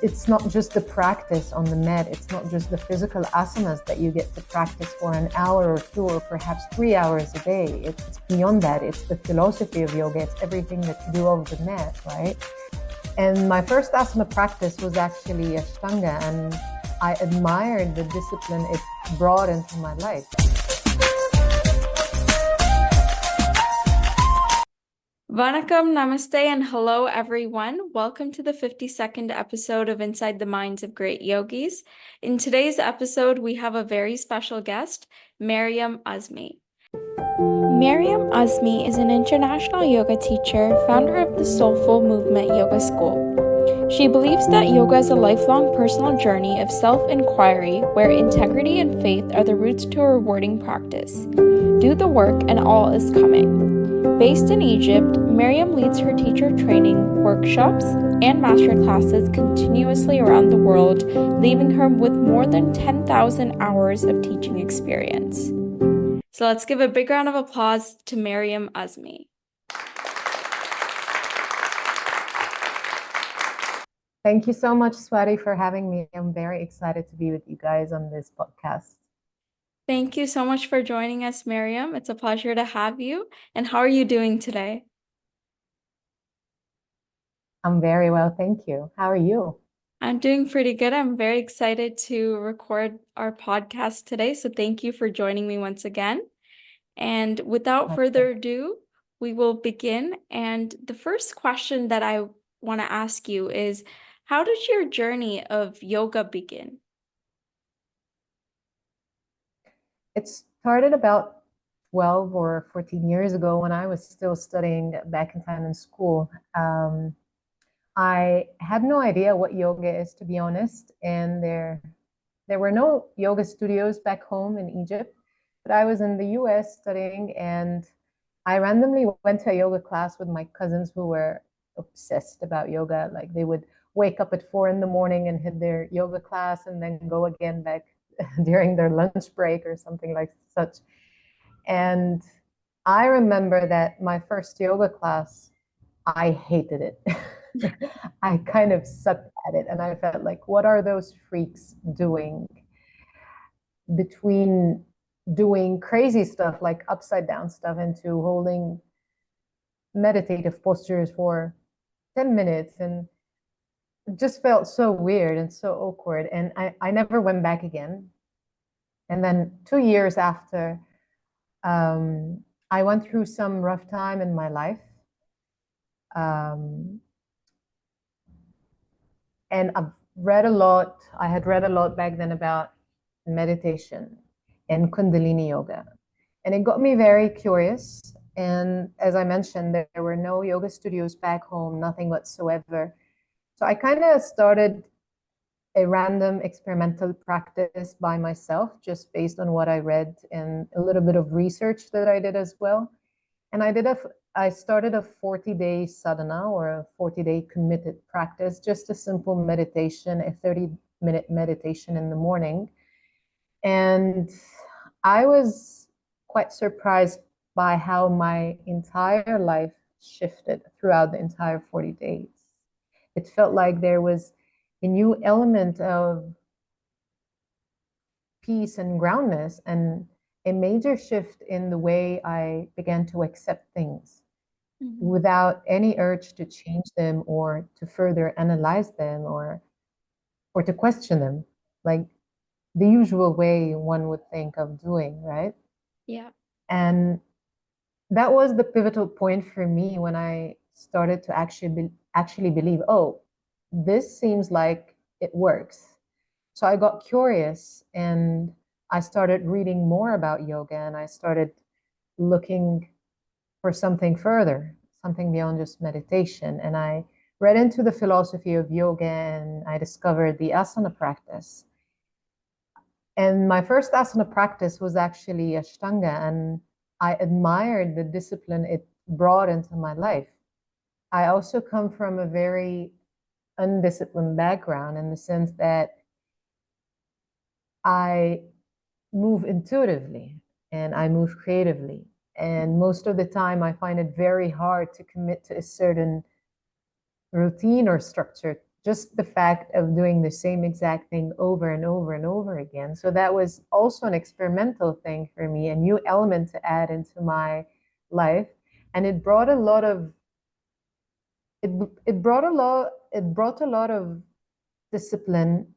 it's not just the practice on the mat. It's not just the physical asanas that you get to practice for an hour or two or perhaps 3 hours a day. It's beyond that. It's the philosophy of yoga. It's everything that you do over the mat, right? And my first asana practice was actually Ashtanga, and I admired the discipline it brought into my life. Vanakkam, Namaste, and hello everyone. Welcome to the 52nd episode of Inside the Minds of Great Yogis. In today's episode, we have a very special guest, Mariam Azmi. Mariam Azmi is an international yoga teacher, founder of the Soulful Movement Yoga School. She believes that yoga is a lifelong personal journey of self-inquiry where integrity and faith are the roots to a rewarding practice. Do the work and all is coming. Based in Egypt, Mariam leads her teacher training, workshops, and masterclasses continuously around the world, leaving her with more than 10,000 hours of teaching experience. So let's give a big round of applause to Mariam Azmi. Thank you so much, Swati, for having me. I'm very excited to be with you guys on this podcast. Thank you so much for joining us, Mariam. It's a pleasure to have you. And how are you doing today? I'm very well, thank you. How are you? I'm doing pretty good. I'm very excited to record our podcast today. So thank you for joining me once again. And without further ado, we will begin. And the first question that I want to ask you is, how did your journey of yoga begin? It started about 12 or 14 years ago when I was still studying back in time in school. I had no idea what yoga is, to be honest, and there were no yoga studios back home in Egypt, but I was in the US studying, and I randomly went to a yoga class with my cousins who were obsessed about yoga. Like they would wake up at 4 a.m. and hit their yoga class and then go again back during their lunch break or something like such. And I remember that my first yoga class, I hated it. I kind of sucked at it, and I felt like, what are those freaks doing? Between doing crazy stuff like upside down stuff into holding meditative postures for 10 minutes, and it just felt so weird and so awkward. And I never went back again. And then 2 years after, I went through some rough time in my life. And I've read a lot. I had read a lot back then about meditation and Kundalini yoga. And it got me very curious. And as I mentioned, there were no yoga studios back home, nothing whatsoever. So I kind of started a random experimental practice by myself, just based on what I read and a little bit of research that I did as well. And I started a 40-day sadhana, or a 40-day committed practice, just a simple meditation, a 30-minute meditation in the morning. And I was quite surprised by how my entire life shifted throughout the entire 40 days. It felt like there was a new element of peace and groundness, and a major shift in the way I began to accept things without any urge to change them or to further analyze them or to question them, like the usual way one would think of doing, right? Yeah. And that was the pivotal point for me when I started to actually believe, oh, this seems like it works. So I got curious and I started reading more about yoga, and I started looking for something further, something beyond just meditation. And I read into the philosophy of yoga, and I discovered the asana practice. And my first asana practice was actually Ashtanga, and I admired the discipline it brought into my life. I also come from a very undisciplined background, in the sense that I move intuitively and I move creatively. And most of the time, I find it very hard to commit to a certain routine or structure just the fact of doing the same exact thing over and over and over again. So that was also an experimental thing for me, a new element to add into my life. And it brought a lot of it brought a lot of discipline,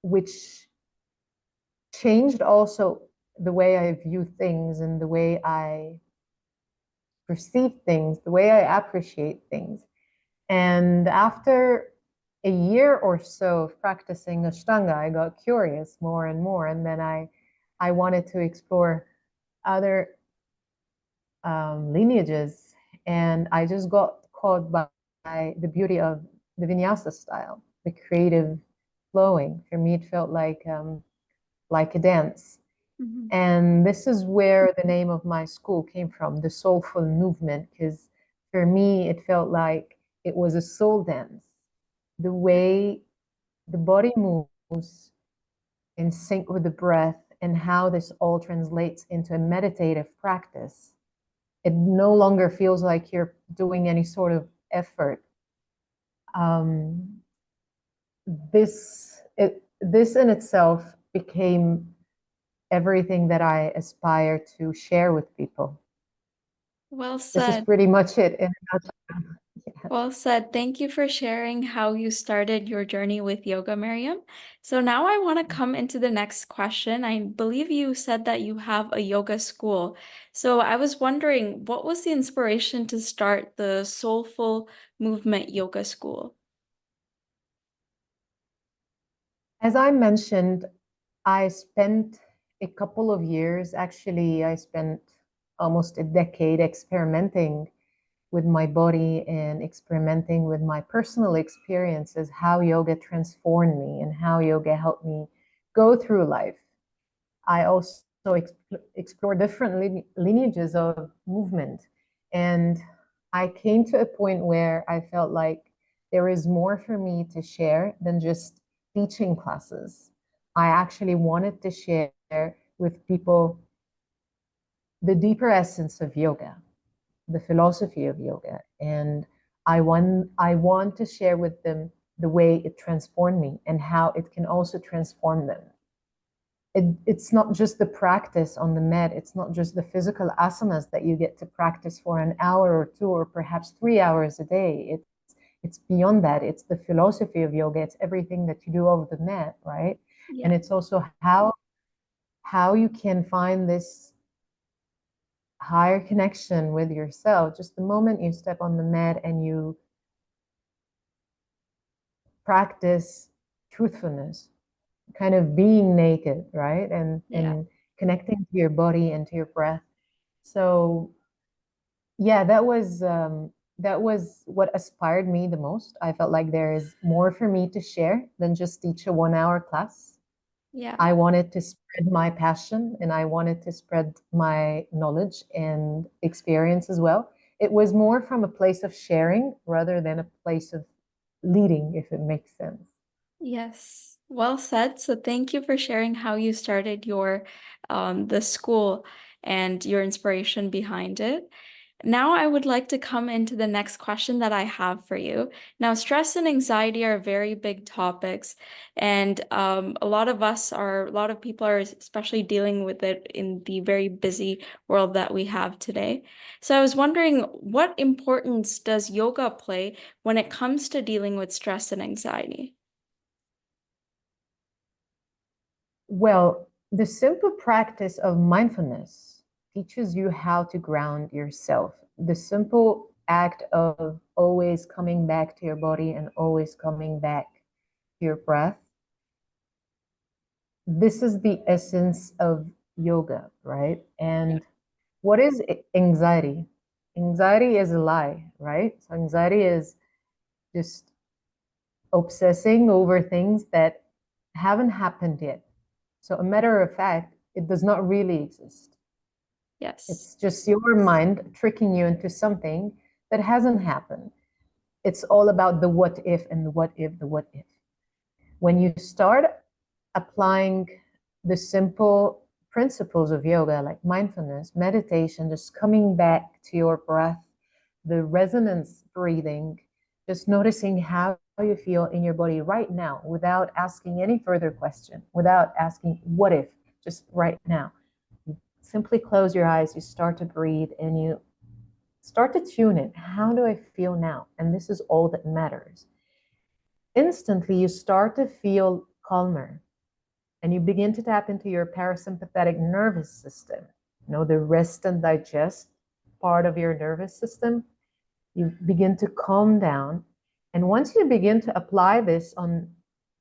which changed also the way I view things and the way I perceive things, the way I appreciate things. And after a year or so of practicing Ashtanga, I got curious more and more. And then I wanted to explore other lineages. And I just got caught by the beauty of the vinyasa style, the creative flowing. For me, it felt like a dance. Mhm. And this is where the name of my school came from, the Soulful Movement, because for me, it felt like it was a soul dance. The way the body moves in sync with the breath and how this all translates into a meditative practice. It no longer feels like you're doing any sort of effort. Um, this in itself became everything that I aspire to share with people. Well This is said. pretty much it in a nutshell. Yeah. Well said. Thank you for sharing how you started your journey with yoga, Mariam. So now I want to come into the next question. I believe you said that you have a yoga school. So I was wondering, what was the inspiration to start the Soulful Movement Yoga School? As I mentioned, I spent a couple of years, actually, I spent almost a decade experimenting with my body and experimenting with my personal experiences, how yoga transformed me and how yoga helped me go through life. I also explore different lineages of movement. And I came to a point where I felt like there is more for me to share than just teaching classes. I actually wanted to share with people the deeper essence of yoga, the philosophy of yoga. And I want to share with them the way it transformed me and how it can also transform them. It's not just the practice on the mat. It's not just the physical asanas that you get to practice for an hour or two or perhaps 3 hours a day. It's beyond that. It's the philosophy of yoga. It's everything that you do over the mat, right? And Yeah. it's also how you can find this higher connection with yourself. Just the moment you step on the mat and you practice truthfulness, kind of being naked, right? Yeah. And connecting to your body and to your breath. So yeah, that was what inspired me the most. I felt like there is more for me to share than just teach a 1 hour class. Yeah. I wanted to spread my passion and I wanted to spread my knowledge and experience as well. It was more from a place of sharing rather than a place of leading, if it makes sense. Yes, well said. So thank you for sharing how you started your the school and your inspiration behind it. Now I would like to come into the next question that I have for you. Now, stress and anxiety are very big topics, and a lot of people are especially dealing with it in the very busy world that we have today. So I was wondering, what importance does yoga play when it comes to dealing with stress and anxiety? Well, the simple practice of mindfulness teaches you how to ground yourself. The simple act of always coming back to your body and always coming back to your breath. This is the essence of yoga, right? Yeah. And what is anxiety? Anxiety is a lie, right? So anxiety is just obsessing over things that haven't happened yet. So a matter of fact, it does not really exist. Yes. It's just your mind tricking you into something that hasn't happened. It's all about the what if and the what if, the what if. When you start applying the simple principles of yoga, like mindfulness, meditation, just coming back to your breath, the resonance breathing, Just noticing how you feel in your body right now without asking any further question, without asking what if, just right now. You simply close your eyes, you start to breathe, and you start to tune in. How do I feel now? And this is all that matters. Instantly, you start to feel calmer and you begin to tap into your parasympathetic nervous system, the rest and digest part of your nervous system. You begin to calm down. And once you begin to apply this on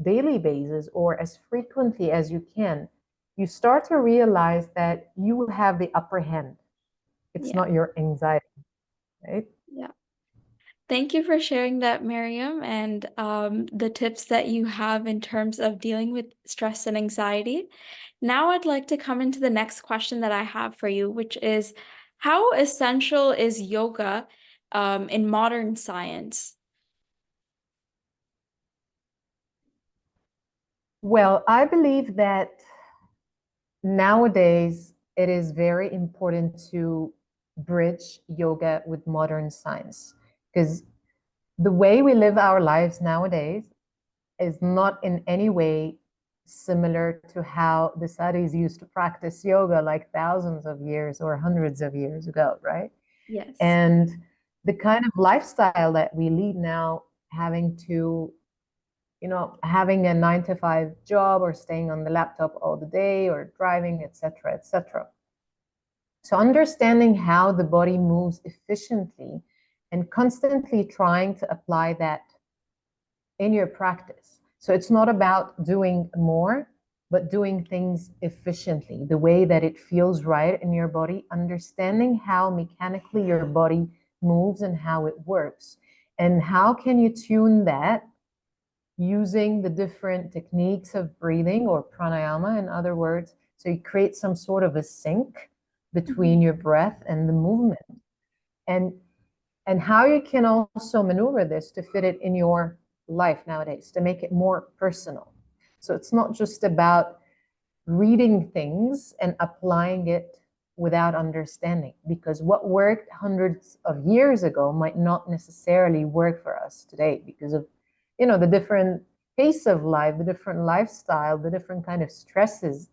daily basis or as frequently as you can, you start to realize that you have the upper hand. It's Yeah. not your anxiety, right? Yeah. Thank you for sharing that, Mariam, and the tips that you have in terms of dealing with stress and anxiety. Now I'd like to come into the next question that I have for you, which is, how essential is yoga in modern science? Well, I believe that nowadays it is very important to bridge yoga with modern science because the way we live our lives nowadays is not in any way similar to how the Saudis used to practice yoga like thousands of years or hundreds of years ago, right? Yes. And the kind of lifestyle that we lead now, having to, having a 9 to 5 job or staying on the laptop all the day or driving, etc., etc. So understanding how the body moves efficiently and constantly trying to apply that in your practice. So it's not about doing more, but doing things efficiently, the way that it feels right in your body, understanding how mechanically your body moves and how it works. And how can you tune that using the different techniques of breathing or pranayama, in other words, so you create some sort of a sync between your breath and the movement. And and how you can also maneuver this to fit it in your life nowadays to make it more personal. So it's not just about reading things and applying it without understanding, because what worked hundreds of years ago might not necessarily work for us today because of the different pace of life, the different lifestyle, the different kind of stresses,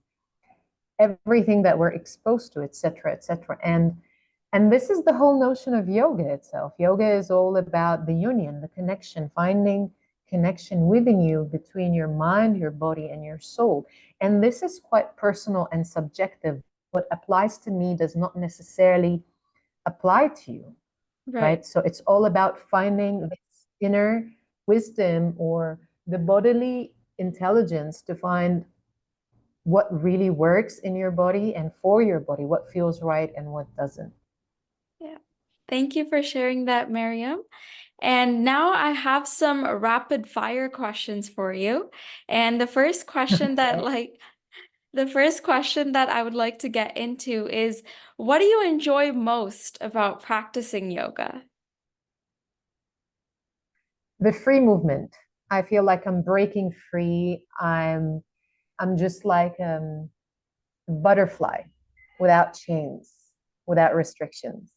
everything that we're exposed to, etc., etc. And this is the whole notion of yoga itself. Yoga is all about the union, the connection, finding connection within you between your mind, your body, and your soul. And this is quite personal and subjective. What applies to me does not necessarily apply to you, Right. right? So it's all about finding this inner wisdom or the bodily intelligence to find what really works in your body and for your body, what feels right and what doesn't. Yeah. Thank you for sharing that, Mariam. And now I have some rapid fire questions for you. And Okay. the first question that I would like to get into is, what do you enjoy most about practicing yoga? The free movement. I feel like I'm breaking free. I'm just like a butterfly without chains, without restrictions.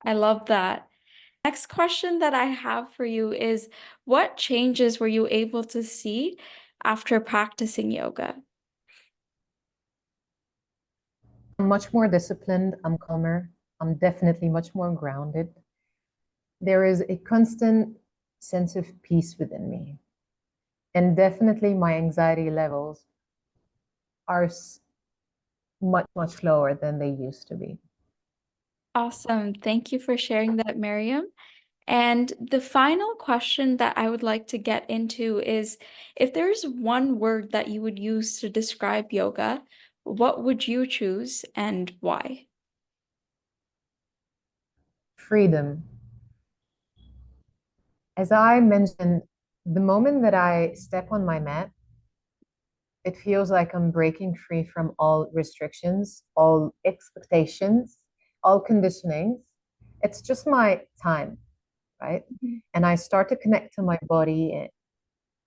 I love that. Next question that I have for you is, what changes were you able to see after practicing yoga? I'm much more disciplined, I'm calmer, I'm definitely much more grounded. There is a constant sense of peace within me. And definitely my anxiety levels are much, much lower than they used to be. Awesome. Thank you for sharing that, Mariam. And the final question that I would like to get into is, if there's one word that you would use to describe yoga, what would you choose and why? Freedom. As I mentioned, the moment that I step on my mat, it feels like I'm breaking free from all restrictions, all expectations, all conditionings. It's just my time, right? Mhm. And I start to connect to my body. And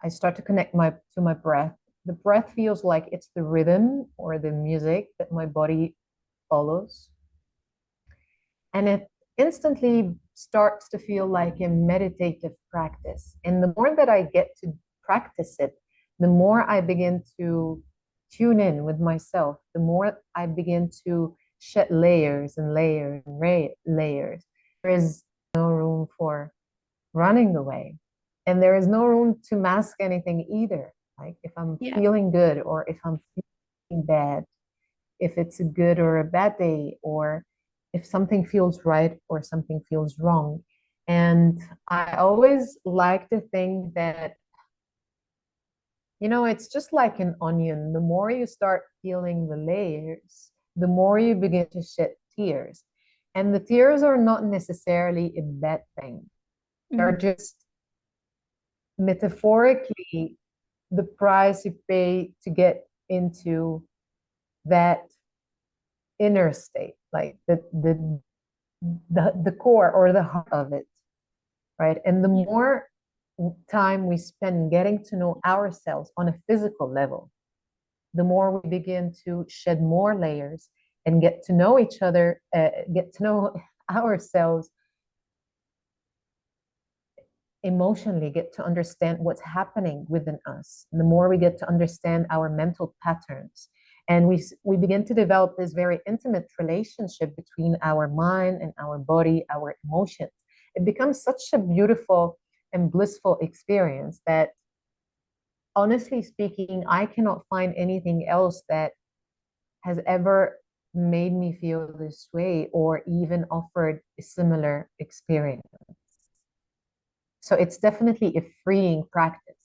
I start to connect to my breath. The breath feels like it's the rhythm or the music that my body follows. And it instantly starts to feel like a meditative practice. And the more that I get to practice it, the more I begin to tune in with myself, the more I begin to shed layers and layers and layers. There is no room for running away. And there is no room to mask anything either. Like if I'm Yeah. feeling good or if I'm feeling bad, if it's a good or a bad day, or if something feels right or something feels wrong. And I always like to think that, it's just like an onion. The more you start peeling the layers, the more you begin to shed tears. And the tears are not necessarily a bad thing. They're just metaphorically the price you pay to get into that inner state, like the core or the heart of it, right? And the more time we spend getting to know ourselves on a physical level, the more we begin to shed more layers and get to know each other, get to know ourselves emotionally, get to understand what's happening within us. And the more we get to understand our mental patterns, and we begin to develop this very intimate relationship between our mind and our body, our emotions. It becomes such a beautiful and blissful experience that, honestly speaking, I cannot find anything else that has ever made me feel this way or even offered a similar experience. So it's definitely a freeing practice.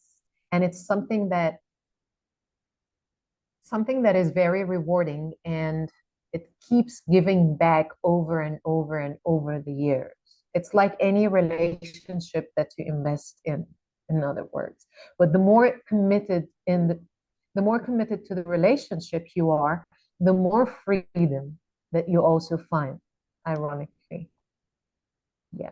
And it's something that is very rewarding, and it keeps giving back over and over and over the years. It's like any relationship that you invest in other words. But the more committed to the relationship you are, the more freedom that you also find, ironically. Yeah.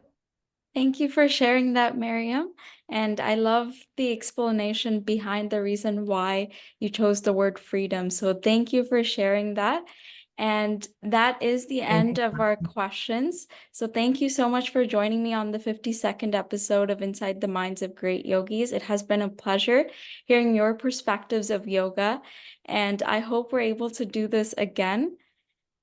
Thank you for sharing that, Mariam. And I love the explanation behind the reason why you chose the word freedom. So thank you for sharing that. And that is the Thank end you. of our questions. So thank you so much for joining me on the 52nd episode of Inside the Minds of Great Yogis. It has been a pleasure hearing your perspectives of yoga, and I hope we're able to do this again.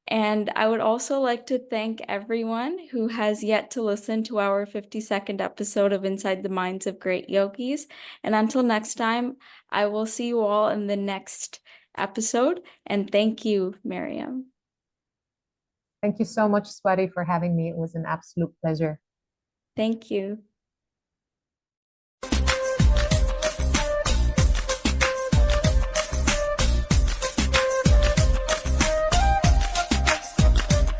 And I would also like to thank everyone who has yet to listen to our 52nd episode of Inside the Minds of Great Yogis. And until next time, I will see you all in the next episode. And thank you, Mariam. Thank you so much, Swati, for having me. It was an absolute pleasure. Thank you.